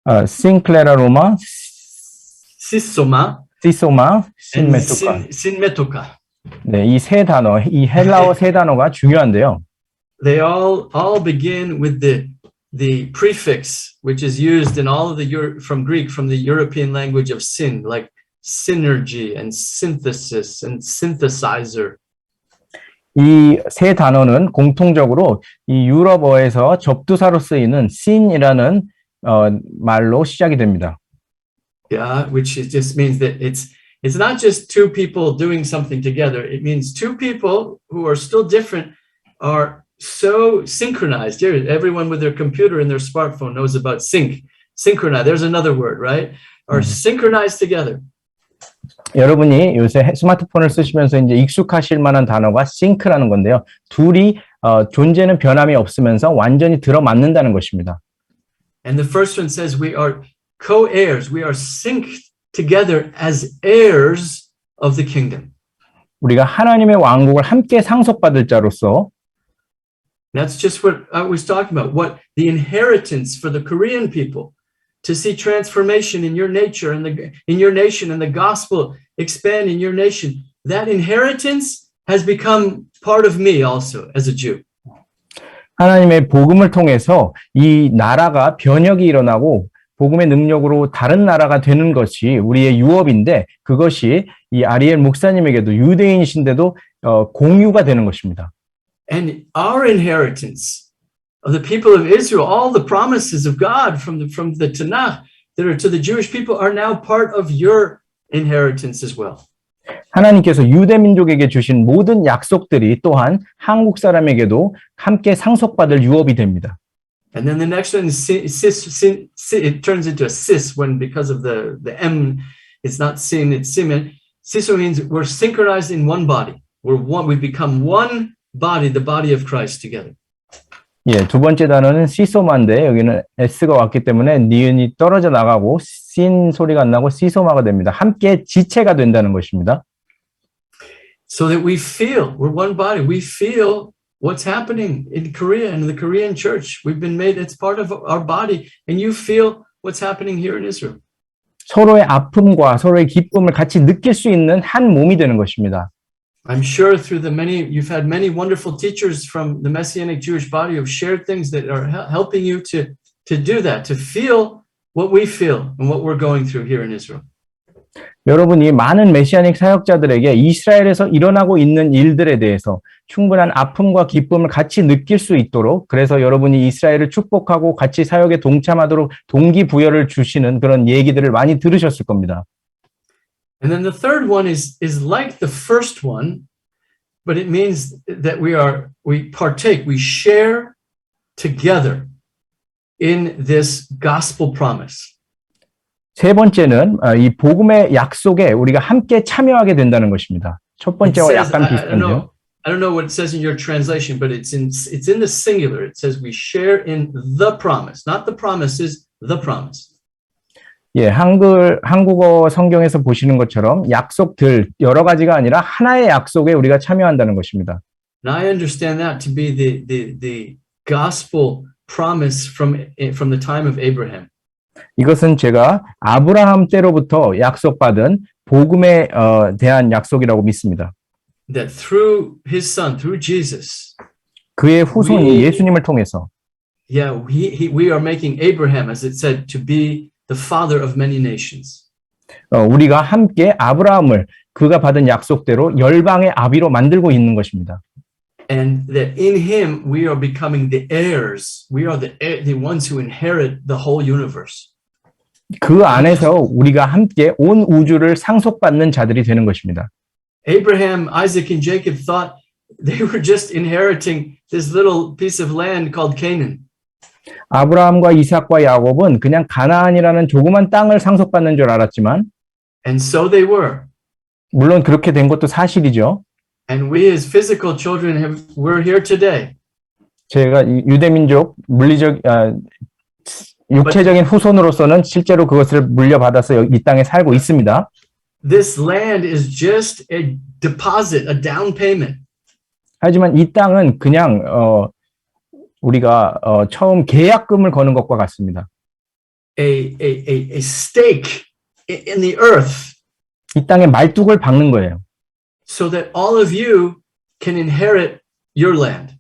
싱클레라 로마, Sisoma 시소마, and 신메토카. synmetoka. 네, 이 세 단어, 이 헬라어 세 단어가 중요한데요. They all begin with the prefix, which is used in all of from Greek, from the European language of syn, like synergy and synthesis and synthesizer. 이 세 단어는 공통적으로 이 유럽어에서 접두사로 쓰이는 sin이라는 말로 시작이 됩니다. Yeah, which just means that it's not just two people doing something together. It means two people who are still different are so synchronized. Here, everyone with their computer and their smartphone knows about synchronize. There's another word, right? Are synchronized together. 여러분이 요새 스마트폰을 쓰시면서 이제 익숙하실 만한 단어가 싱크라는 건데요. 둘이 존재는 변함이 없으면서 완전히 들어맞는다는 것입니다. And the first one says we are co-heirs. We are synced together as heirs of the kingdom. 우리가 하나님의 왕국을 함께 상속받을 자로서 That's just what I was talking about. What the inheritance for the Korean people to see transformation in your nature and in your nation and the gospel expand in your nation. That inheritance has become part of me also as a Jew. 하나님의 복음을 통해서 이 나라가 변혁이 일어나고 복음의 능력으로 다른 나라가 되는 것이 우리의 유업인데 그것이 이 아리엘 목사님에게도 유대인이신데도 공유가 되는 것입니다. And our inheritance of the people of Israel, all the promises of God from the Tanakh that are to the Jewish people are now part of your inheritance as well. 하나님께서 유대 민족에게 주신 모든 약속들이 또한 한국 사람에게도 함께 상속받을 유업이 됩니다. And then the next one is it turns into a sis when because of the M, it's not sin, it's simen. Siso means we're synchronized in one body. We're one. We become one body, the body of Christ together. 예, 두 번째 단어는 시소마인데 여기는 S가 왔기 때문에 니은이 떨어져 나가고 신 소리가 안 나고 시소마가 됩니다. 함께 지체가 된다는 것입니다. So that we feel, we're one body. We feel what's happening in Korea and the Korean church. We've been made, it's part of our body. And you feel what's happening here in Israel. 서로의 아픔과 서로의 기쁨을 같이 느낄 수 있는 한 몸이 되는 것입니다. I'm sure through you've had many wonderful teachers from the Messianic Jewish body who've shared things that are helping you to do that, to feel what we feel and what we're going through here in Israel. 여러분이 많은 메시아닉 사역자들에게 이스라엘에서 일어나고 있는 일들에 대해서 충분한 아픔과 기쁨을 같이 느낄 수 있도록 그래서 여러분이 이스라엘을 축복하고 같이 사역에 동참하도록 동기부여를 주시는 그런 얘기들을 많이 들으셨을 겁니다. And then the third one is like the first one, but it means that we partake, we share together in this gospel promise. 세 번째는 이 복음의 약속에 우리가 함께 참여하게 된다는 것입니다. 첫 번째와 약간 비슷한데요. I don't know what it says in your translation, but it's in the singular. It says we share in the promise, not the promises, the promise. 예, 한국어 성경에서 보시는 것처럼 약속들 여러 가지가 아니라 하나의 약속에 우리가 참여한다는 것입니다. And I understand that to be the gospel promise from the time of Abraham. 이것은 제가 아브라함 때로부터 약속받은 복음에 대한 약속이라고 믿습니다. That through his son, through Jesus, 그의 후손이 예수님을 통해서 we are making Abraham, as it said, to be the father of many nations. 우리가 함께 아브라함을 그가 받은 약속대로 열방의 아비로 만들고 있는 것입니다. And that in him we are becoming the heirs. We are the ones who inherit the whole universe. 그 안에서 우리가 함께 온 우주를 상속받는 자들이 되는 것입니다. Abraham, Isaac, and Jacob thought they were just inheriting this little piece of land called Canaan. 아브라함과 이삭과 야곱은 그냥 가나안이라는 조그만 땅을 상속받는 줄 알았지만, And so they were. 물론 그렇게 된 것도 사실이죠. And we as physical children we're here today. 제가 유대민족 육체적인 후손으로서는 실제로 그것을 물려받아서 이 땅에 살고 있습니다. This land is just a deposit, a down payment. 하지만 이 땅은 그냥 우리가 처음 계약금을 거는 것과 같습니다. A stake in the earth. 이 땅에 말뚝을 박는 거예요. So that all of you can inherit your land.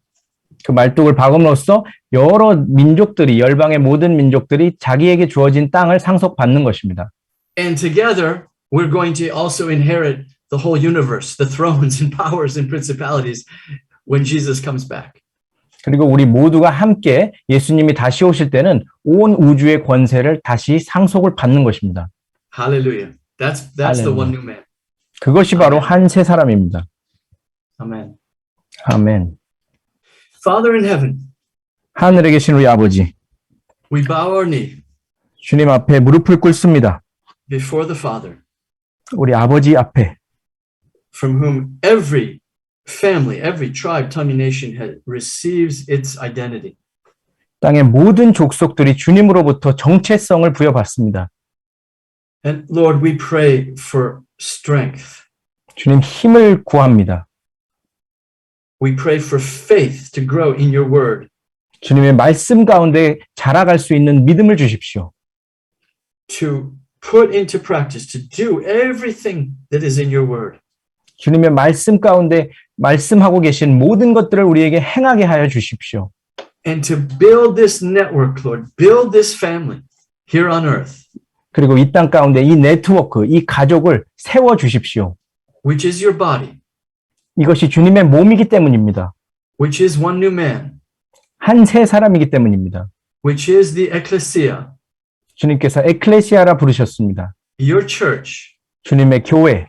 그 말뚝을 박음으로써 여러 민족들이, 열방의 모든 민족들이 자기에게 주어진 땅을 상속받는 것입니다. And together, we're going to also inherit the whole universe, the thrones and powers and principalities when Jesus comes back. 그리고 우리 모두가 함께 예수님이 다시 오실 때는 온 우주의 권세를 다시 상속을 받는 것입니다. Hallelujah. That's the one new man. 그것이 바로 한 새 사람입니다. Amen. 아멘. Father in heaven, 하늘에 계신 우리 아버지, we bow our knee 주님 앞에 무릎을 꿇습니다. before the Father, 우리 아버지 앞에 from whom every family, every tribe, tongue, and nation receives its identity. 땅의 모든 족속들이 주님으로부터 정체성을 부여받습니다. And Lord, we pray for strength. 주님 힘을 구합니다. We pray for faith to grow in your word. 주님의 말씀 가운데 자라갈 수 있는 믿음을 주십시오. To put into practice, to do everything that is in your word. 주님의 말씀 가운데 말씀하고 계신 모든 것들을 우리에게 행하게 하여 주십시오. And to build this network, Lord, build this family here on earth. 그리고 이 땅 가운데 이 네트워크, 이 가족을 세워 주십시오. Which is your body. 이것이 주님의 몸이기 때문입니다. Which is one new man. 한 새 사람이기 때문입니다. Which is the ecclesia. 주님께서 에클레시아라 부르셨습니다. Your church. 주님의 교회.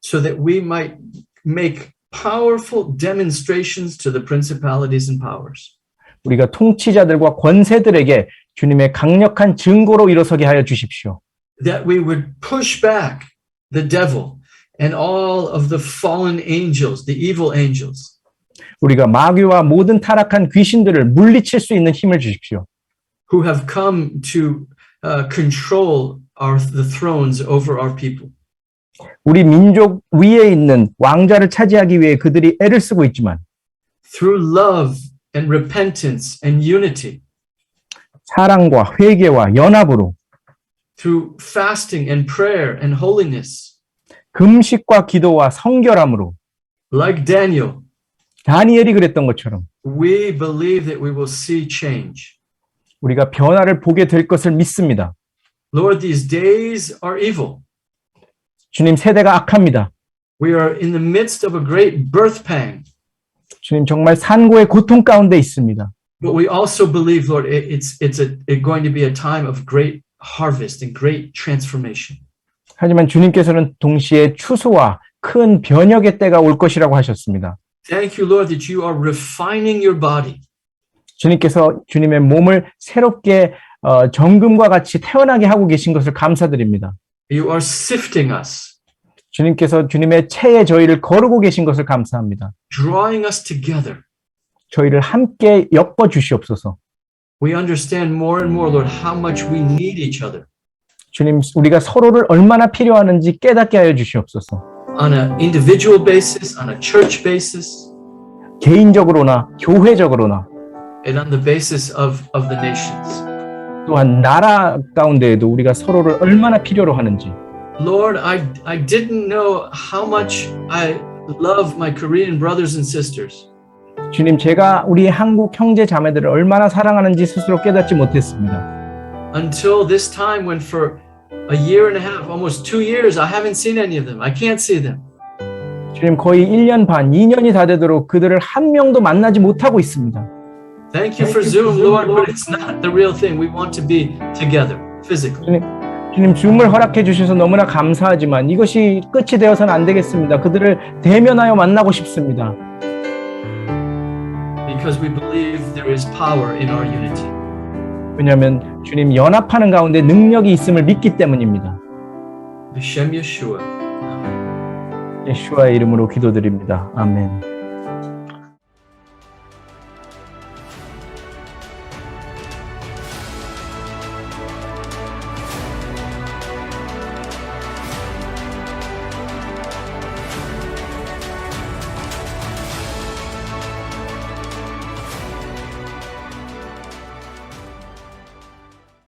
So that we might make powerful demonstrations to the principalities and powers. 우리가 통치자들과 권세들에게 주님의 강력한 증거로 일어서게 하여 주십시오. That we would push back the devil and all of the fallen angels, the evil angels. 우리가 마귀와 모든 타락한 귀신들을 물리칠 수 있는 힘을 주십시오. Who have come to control the thrones over our people. 우리 민족 위에 있는 왕자를 차지하기 위해 그들이 애를 쓰고 있지만 Through love and repentance and unity. 사랑과 회개와 연합으로 Through fasting and prayer and holiness. 금식과 기도와 성결함으로 Like Daniel. 다니엘이 그랬던 것처럼 We believe that we will see change. 우리가 변화를 보게 될 것을 믿습니다. Lord, these days are evil. 주님 세대가 악합니다. We are in the midst of a great birth pang. 주님 정말 산고의 고통 가운데 있습니다. But we also believe, Lord, it's going to be a time of great harvest and great transformation. 하지만 주님께서는 동시에 추수와 큰 변혁의 때가 올 것이라고 하셨습니다. Thank you, Lord, that you are refining your body. 주님께서 주님의 몸을 새롭게 정금과 같이 태어나게 하고 계신 것을 감사드립니다. You are sifting us. 주님께서 주님의 체에 저희를 거르고 계신 것을 감사합니다. Drawing us together. 저희를 함께 엮어 주시옵소서. We understand more and more, Lord, how much we need each other. 주님, 우리가 서로를 얼마나 필요하는지 깨닫게 하여 주시옵소서. On an individual basis, on a church basis. 개인적으로나 교회적으로나 and on the basis of the nations. 또한 나라 가운데에도 우리가 서로를 얼마나 필요로 하는지 Lord, I didn't know how much I love my Korean brothers and sisters. 주님, 제가 우리 한국 형제 자매들을 얼마나 사랑하는지 스스로 깨닫지 못했습니다. Until this time when for a year and a half, almost 2 years, I haven't seen any of them. I can't see them. 주님, 거의 1년 반, 2년이 다 되도록 그들을 한 명도 만나지 못하고 있습니다. Thank you for Zoom, Lord, but it's not the real thing. We want to be together, physically. 주님, 줌을 허락해 주셔서 너무나 감사하지만 이것이 끝이 되어서는 안 되겠습니다. 그들을 대면하여 만나고 싶습니다. Because we believe there is power in our unity. 왜냐하면 주님, 연합하는 가운데 능력이 있음을 믿기 때문입니다. B'Shem Yeshua. 예수와의 이름으로 기도드립니다. 아멘.